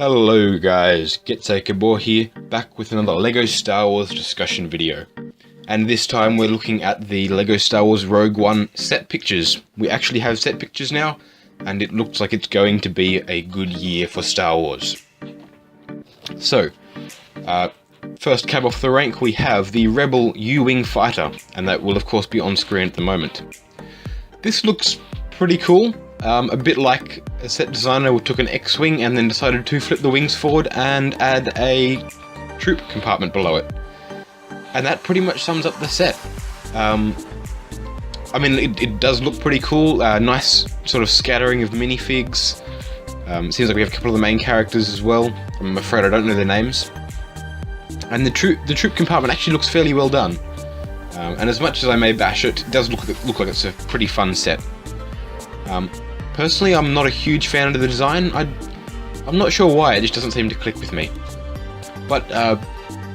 Hello guys, GetSakabor here, back with another LEGO Star Wars discussion video. And this time we're looking at the LEGO Star Wars Rogue One set pictures. We actually have set pictures now, and it looks like it's going to be a good year for Star Wars. So, first cab off the rank we have the Rebel U-Wing Fighter, and that will of course be on screen at the moment. This looks pretty cool. A bit like a set designer who took an X-Wing and then decided to flip the wings forward and add a troop compartment below it. And that pretty much sums up the set. I mean, it does look pretty cool. Nice sort of scattering of minifigs. It seems like we have a couple of the main characters as well. I'm afraid I don't know their names. And the troop compartment actually looks fairly well done. And as much as I may bash it, it does look like it's a pretty fun set. Personally, I'm not a huge fan of the design. I'm not sure why, it just doesn't seem to click with me. But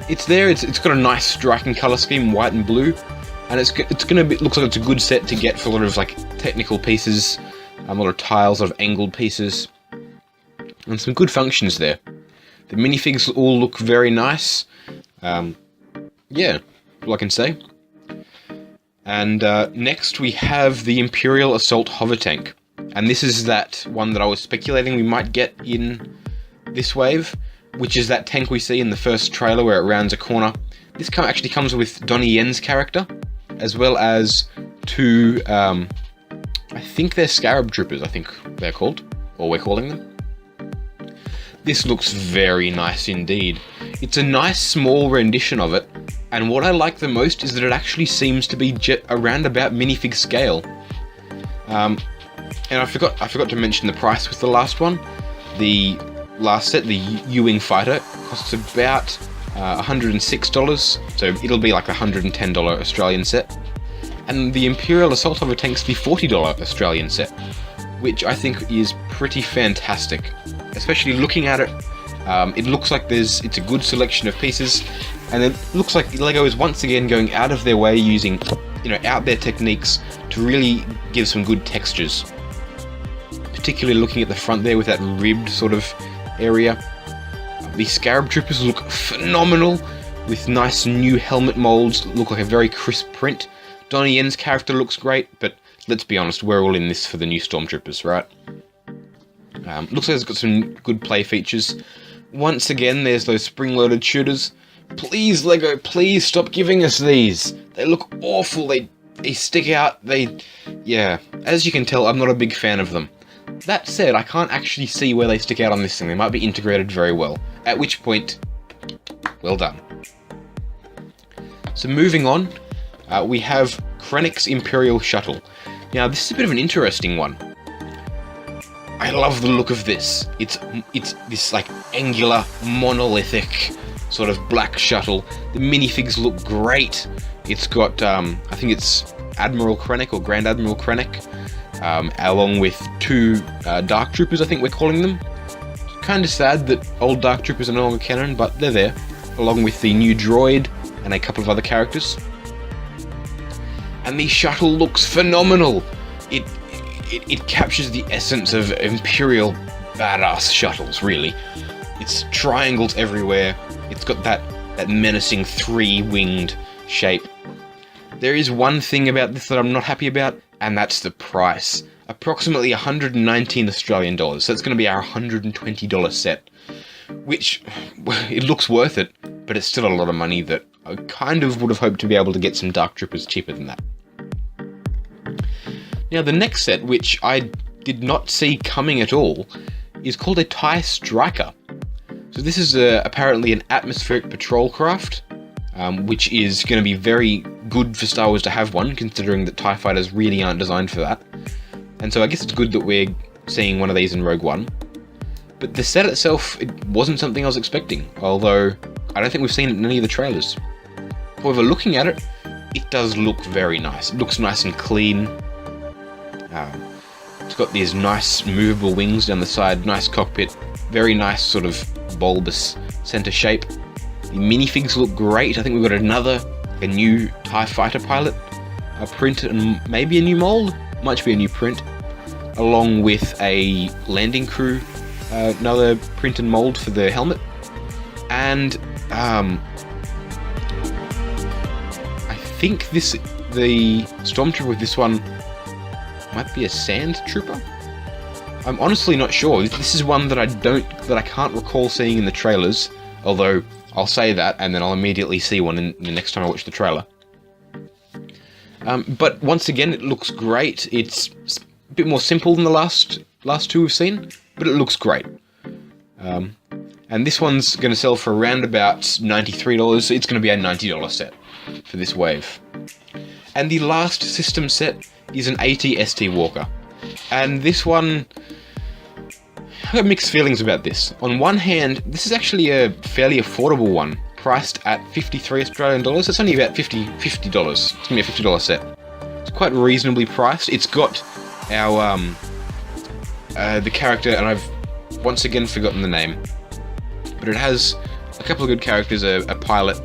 it's there. It's got a nice striking color scheme, white and blue, and looks like it's a good set to get for a lot of like technical pieces, a lot of tiles, a lot of angled pieces, and some good functions there. The minifigs all look very nice. Yeah, all I can say. And next we have the Imperial Assault Hover Tank. And this is that one that I was speculating we might get in this wave, which is that tank we see in the first trailer where it rounds a corner. This actually comes with Donnie Yen's character, as well as two, I think they're Scarab Troopers, I think they're called, or we're calling them. This looks very nice indeed. It's a nice small rendition of it, and what I like the most is that it actually seems to be around about minifig scale. And I forgot to mention the price with the last one. The last set, the U-Wing Fighter, costs about $106, so it'll be like a $110 Australian set. And the Imperial Assault Hover Tank's the $40 Australian set, which I think is pretty fantastic. Especially looking at it, it looks like it's a good selection of pieces, and it looks like LEGO is once again going out of their way using, out there techniques to really give some good textures. Particularly looking at the front there with that ribbed sort of area. The Scarab Troopers look phenomenal with nice new helmet molds, look like a very crisp print. Donnie Yen's character looks great, but let's be honest, we're all in this for the new Stormtroopers, right? Looks like it's got some good play features. Once again, there's those spring-loaded shooters. Please, LEGO, please stop giving us these. They look awful, they stick out, yeah. As you can tell, I'm not a big fan of them. That said, I can't actually see where they stick out on this thing. They might be integrated very well. At which point, well done. So moving on, we have Krennic's Imperial Shuttle. Now, this is a bit of an interesting one. I love the look of this. It's this like angular, monolithic sort of black shuttle. The minifigs look great. It's got, I think it's Admiral Krennic or Grand Admiral Krennic. Along with two Dark Troopers, I think we're calling them. Kind of sad that old Dark Troopers are no longer canon, but they're there, along with the new droid and a couple of other characters. And the shuttle looks phenomenal. It captures the essence of Imperial badass shuttles, really. It's triangles everywhere. It's got that menacing three-winged shape. There is one thing about this that I'm not happy about, and that's the price. Approximately 119 Australian dollars, so it's going to be our $120 set. Which, it looks worth it, but it's still a lot of money that I kind of would have hoped to be able to get some Dark Troopers cheaper than that. Now the next set, which I did not see coming at all, is called a TIE Striker. So this is apparently an atmospheric patrol craft, which is going to be very good for Star Wars to have one, considering that TIE Fighters really aren't designed for that. And so I guess it's good that we're seeing one of these in Rogue One. But the set itself, it wasn't something I was expecting, although I don't think we've seen it in any of the trailers. However, looking at it, it does look very nice. It looks nice and clean. It's got these nice movable wings down the side, nice cockpit, very nice sort of bulbous center shape. The minifigs look great. I think we've got a new TIE Fighter pilot, a print, and maybe a new mold. Might be a new print, along with a landing crew another print and mold for the helmet, and I think the Stormtrooper with this one might be a Sand Trooper. I'm honestly not sure. This is one that I can't recall seeing in the trailers, although I'll say that and then I'll immediately see one in the next time I watch the trailer. But once again, it looks great. It's a bit more simple than the last two we've seen, but it looks great. And this one's going to sell for around about $93, so it's going to be a $90 set for this wave. And the last system set is an AT-ST Walker. And this one, I've got mixed feelings about this. On one hand, this is actually a fairly affordable one, priced at 53 Australian dollars. It's only about $50. It's going to be a $50 set. It's quite reasonably priced. It's got our the character, and I've once again forgotten the name, but it has a couple of good characters, a pilot,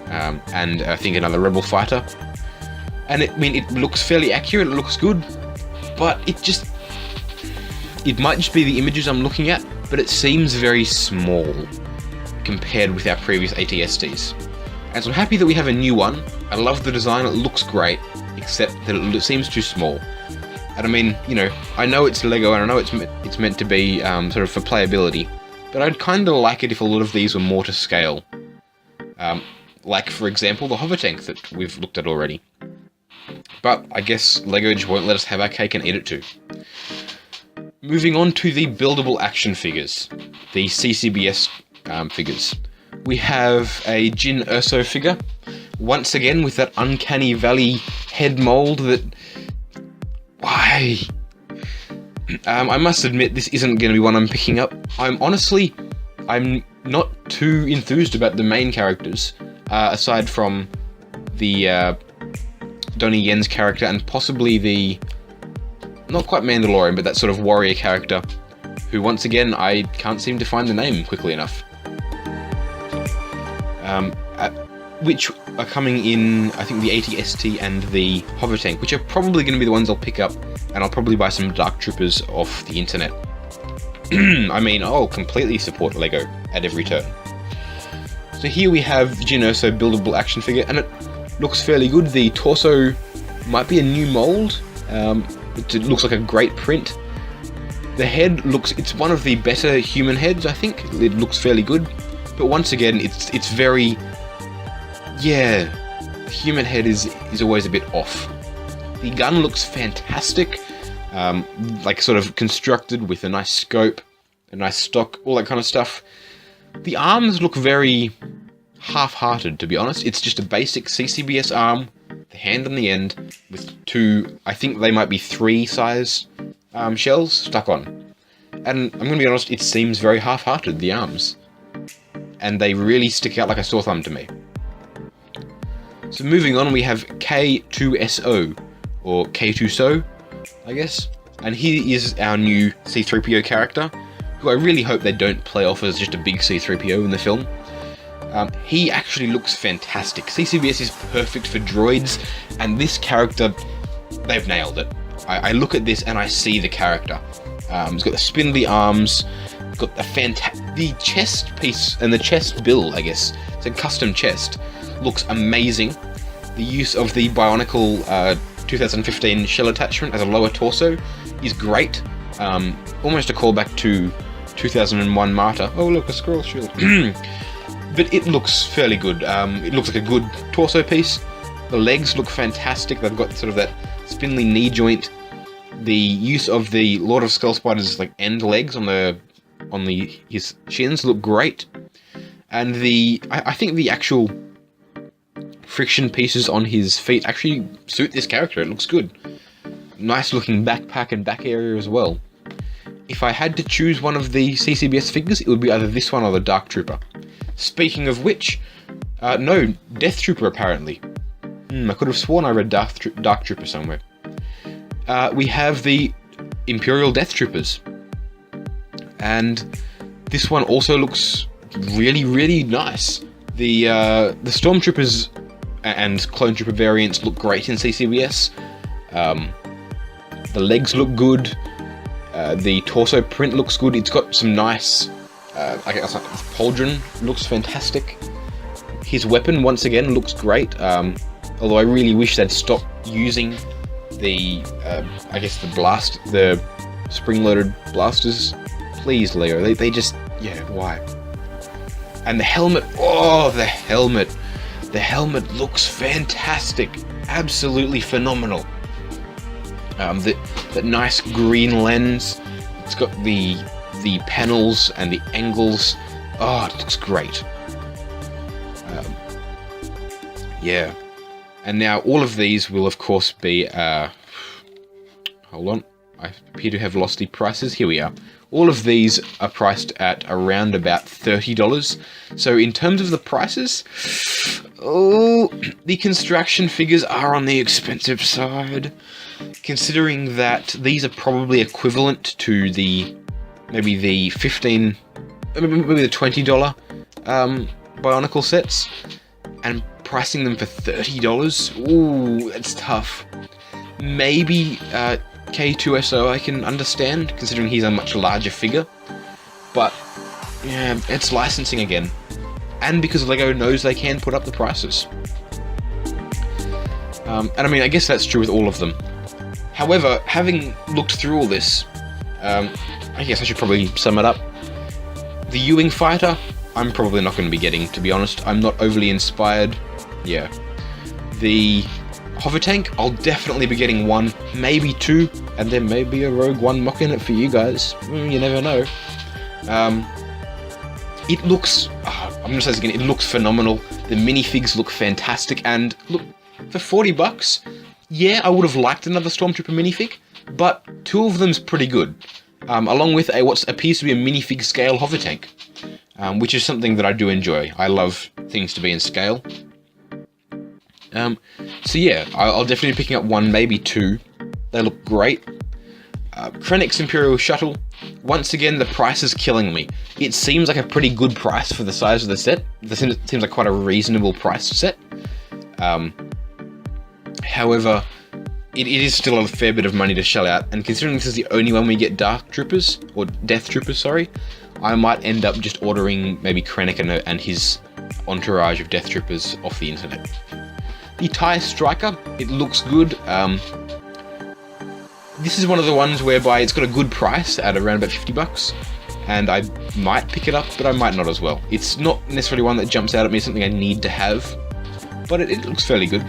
and I think another rebel fighter. And it looks fairly accurate. It looks good, but it might just be the images I'm looking at, but it seems very small compared with our previous AT-STs. And so I'm happy that we have a new one. I love the design, it looks great, except that it seems too small. And I mean, I know it's Lego and I know it's meant to be sort of for playability, but I'd kind of like it if a lot of these were more to scale. Like, for example, the hover tank that we've looked at already. But I guess Lego just won't let us have our cake and eat it too. Moving on to the buildable action figures, the CCBS figures. We have a Jyn Erso figure, once again with that Uncanny Valley head mold that... Why? I must admit, this isn't going to be one I'm picking up. I'm not too enthused about the main characters, aside from the Donnie Yen's character and possibly the... not quite Mandalorian, but that sort of warrior character, who once again I can't seem to find the name quickly enough. Which are coming in, I think, the AT-ST and the hover tank, which are probably going to be the ones I'll pick up, and I'll probably buy some Dark Troopers off the internet. I mean, I'll completely support Lego at every turn. So here we have the Jyn Erso buildable action figure, and it looks fairly good. The torso might be a new mold. It looks like a great print. The head it's one of the better human heads, I think. It looks fairly good. But once again, it's very... yeah, the human head is always a bit off. The gun looks fantastic. Like sort of constructed with a nice scope, a nice stock, all that kind of stuff. The arms look very half-hearted, to be honest. It's just a basic CCBS arm, the hand on the end, with two, I think they might be 3 size shells stuck on. And I'm going to be honest, it seems very half-hearted, the arms. And they really stick out like a sore thumb to me. So moving on, we have K2SO, or K2SO, I guess. And he is our new C-3PO character, who I really hope they don't play off as just a big C-3PO in the film. He actually looks fantastic. CCBS is perfect for droids, and this character, they've nailed it. I look at this and I see the character. He's got the spindly arms, got the chest piece, and the chest bill, I guess. It's a custom chest. Looks amazing. The use of the Bionicle 2015 shell attachment as a lower torso is great. Almost a callback to 2001 Martyr. Oh look, a scroll shield. But it looks fairly good. It looks like a good torso piece. The legs look fantastic. They've got sort of that spindly knee joint. The use of the Lord of Skull Spider's like end legs on his shins look great. And I think the actual friction pieces on his feet actually suit this character. It looks good. Nice looking backpack and back area as well. If I had to choose one of the CCBS figures, it would be either this one or the Dark Trooper. Speaking of which, no, Death Trooper apparently. I could have sworn I read Dark Trooper somewhere. We have the Imperial Death Troopers. And this one also looks really, really nice. The Stormtroopers and Clone Trooper variants look great in CCBS. The legs look good. The torso print looks good. It's got some nice, I guess, pauldron looks fantastic. His weapon, once again, looks great. Although I really wish they'd stop using the, I guess, the spring-loaded blasters. Please, Leo. They just, yeah, why? And the helmet, oh, the helmet. The helmet looks fantastic. Absolutely phenomenal. That nice green lens. It's got the panels and the angles. Oh, it looks great. Yeah. And now all of these will of course be, hold on, I appear to have lost the prices. Here we are. All of these are priced at around about $30. So in terms of the prices, oh, the construction figures are on the expensive side. Considering that these are probably equivalent to maybe the $15, maybe the $20 Bionicle sets, and pricing them for $30, ooh, that's tough. Maybe K2SO I can understand, considering he's a much larger figure, but yeah, it's licensing again, and because LEGO knows they can put up the prices. And I mean, I guess that's true with all of them. However, having looked through all this, I guess I should probably sum it up. The U-Wing fighter, I'm probably not going to be getting, to be honest. I'm not overly inspired. Yeah. The hover tank, I'll definitely be getting one, maybe two, and there may be a Rogue One mock in it for you guys. You never know. It looks, I'm going to say this again, it looks phenomenal. The minifigs look fantastic, and look, for $40, yeah, I would have liked another Stormtrooper minifig, but two of them's pretty good. Along with what appears to be a minifig scale hover tank, which is something that I do enjoy. I love things to be in scale. So yeah, I'll definitely be picking up one, maybe two. They look great. Krennic's Imperial Shuttle. Once again, the price is killing me. It seems like a pretty good price for the size of the set. It seems like quite a reasonable price set. However, it is still a fair bit of money to shell out, and considering this is the only one we get Dark Troopers, or Death Troopers, sorry, I might end up just ordering maybe Krennic and his entourage of Death Troopers off the internet. The TIE Striker, it looks good. This is one of the ones whereby it's got a good price at around about $50, and I might pick it up, but I might not as well. It's not necessarily one that jumps out at me as something I need to have, but it looks fairly good.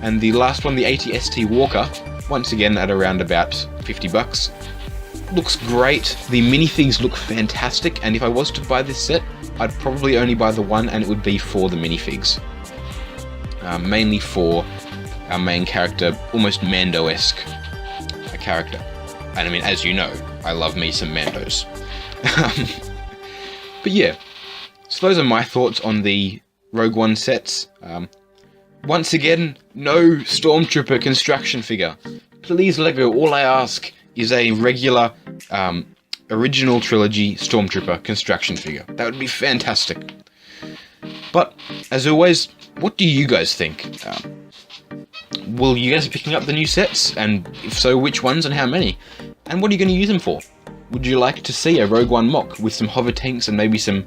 And the last one, the AT-ST Walker, once again at around about $50. Looks great. The minifigs look fantastic, and if I was to buy this set, I'd probably only buy the one, and it would be for the minifigs. Mainly for our main character, almost Mando-esque character. And I mean, as you know, I love me some Mandos. But yeah, so those are my thoughts on the Rogue One sets. Once again, no Stormtrooper construction figure. Please, LEGO, all I ask is a regular, original trilogy Stormtrooper construction figure. That would be fantastic. But, as always, what do you guys think? Will you guys be picking up the new sets? And if so, which ones and how many? And what are you going to use them for? Would you like to see a Rogue One mock with some hover tanks and maybe some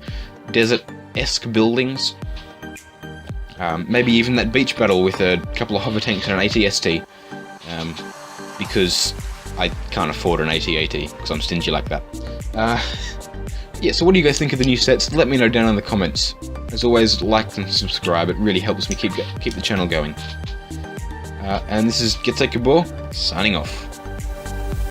desert-esque buildings? Maybe even that beach battle with a couple of hover tanks and an AT-ST. Because I can't afford an AT-AT, because I'm stingy like that. Yeah, so what do you guys think of the new sets? Let me know down in the comments. As always, like and subscribe, it really helps me keep the channel going. And this is Getsai Kabor, signing off.